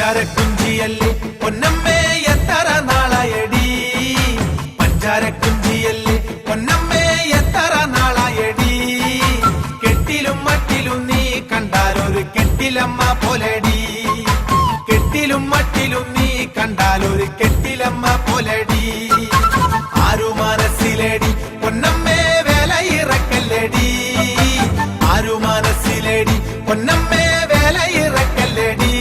പഞ്ചാരക്കുഞ്ചിയല്ലേ പൊന്നമ്മേ എത്ര നാളായടി പഞ്ചാരക്കുഞ്ചിയല്ലേ പൊന്നമ്മേ എത്ര നാളായടി കെട്ടിലും മട്ടിലും നീ കണ്ടാലൊരു കെട്ടിലമ്മ പോലെടി കെട്ടിലും മട്ടിലും നീ കണ്ടാലൊരു കെട്ടിലമ്മ പോലെടി ആരു മനസ്സിലേടി പൊന്നമ്മേ വേല ഇറക്കല്ലേടി ആരു മനസ്സിലേടി പൊന്നമ്മേ വേല ഇറക്കല്ലേടി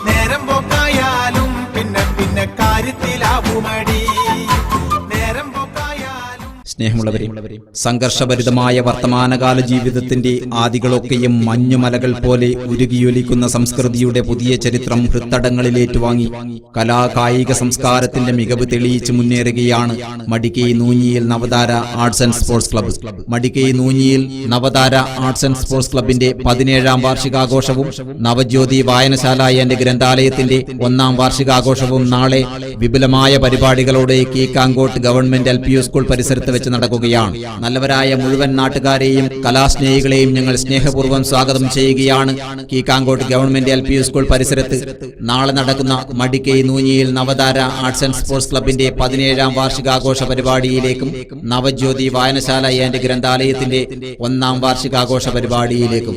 നേരം പോക്കായാലും പിന്നെ പിന്നെ കാര്യത്തിലാവുമടി നേരം പോക്കായാലും. സ്നേഹമുള്ളവരെ, സംഘർഷഭരിതമായ വർത്തമാനകാല ജീവിതത്തിന്റെ ആദികളൊക്കെയും മഞ്ഞുമലകൾ പോലെ ഉരുകിയൊലിക്കുന്ന സംസ്കൃതിയുടെ പുതിയ ചരിത്രം ഹൃത്തടങ്ങളിലേറ്റുവാങ്ങി കലാകായിക സംസ്കാരത്തിന്റെ മികവ് തെളിയിച്ച് മുന്നേറുകയാണ് മടിക്കൈ നൂഞ്ഞിയിൽ Navathara arts and sports club. Madikkai നൂഞ്ഞിയിൽ നവതാര ആർട്സ് ആൻഡ് സ്പോർട്സ് ക്ലബിന്റെ 17ാം വാർഷികാഘോഷവും നവജ്യോതി വായനശാല ആൻഡ് ഗ്രന്ഥാലയത്തിന്റെ 1ാം വാർഷികാഘോഷവും നാളെ വിപുലമായ പരിപാടികളോടെ കീക്കാങ്കോട്ട് ഗവൺമെന്റ് LP സ്കൂൾ പരിസരത്ത് വെച്ച് നടക്കുകയാണ്. നല്ലവരായ മുഴുവൻ നാട്ടുകാരെയും കലാസ്നേഹികളെയും ഞങ്ങൾ സ്നേഹപൂർവ്വം സ്വാഗതം ചെയ്യുകയാണ്. കീക്കാങ്കോട്ട് ഗവൺമെന്റ് LP സ്കൂൾ പരിസരത്ത് നാളെ നടക്കുന്ന മടിക്കൈ നൂഞ്ഞിയിൽ നവതാര ആർട്സ് ആൻഡ് സ്പോർട്സ് ക്ലബിന്റെ 17ാം വാർഷികാഘോഷ പരിപാടിയിലേക്കും നവജ്യോതി വായനശാല ആൻഡ് ഗ്രന്ഥാലയത്തിന്റെ 1ാം വാർഷികാഘോഷ പരിപാടിയിലേക്കും.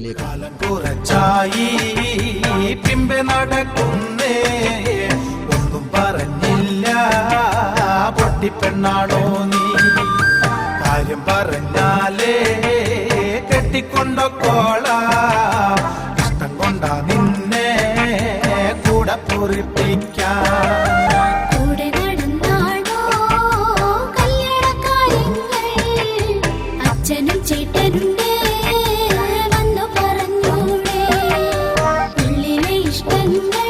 പെണ്ണാണോ നീ കാര്യം പറഞ്ഞാലേ കെട്ടിക്കൊണ്ടോ കോള ഇഷ്ടം കൊണ്ടാ നിന്നെ കൂടെ പൊറിപ്പിക്കാൻ. അച്ഛനും ചേട്ടനുണ്ട് വന്നു പറഞ്ഞൂടെ ഉള്ളിലെ ഇഷ്ടങ്ങൾ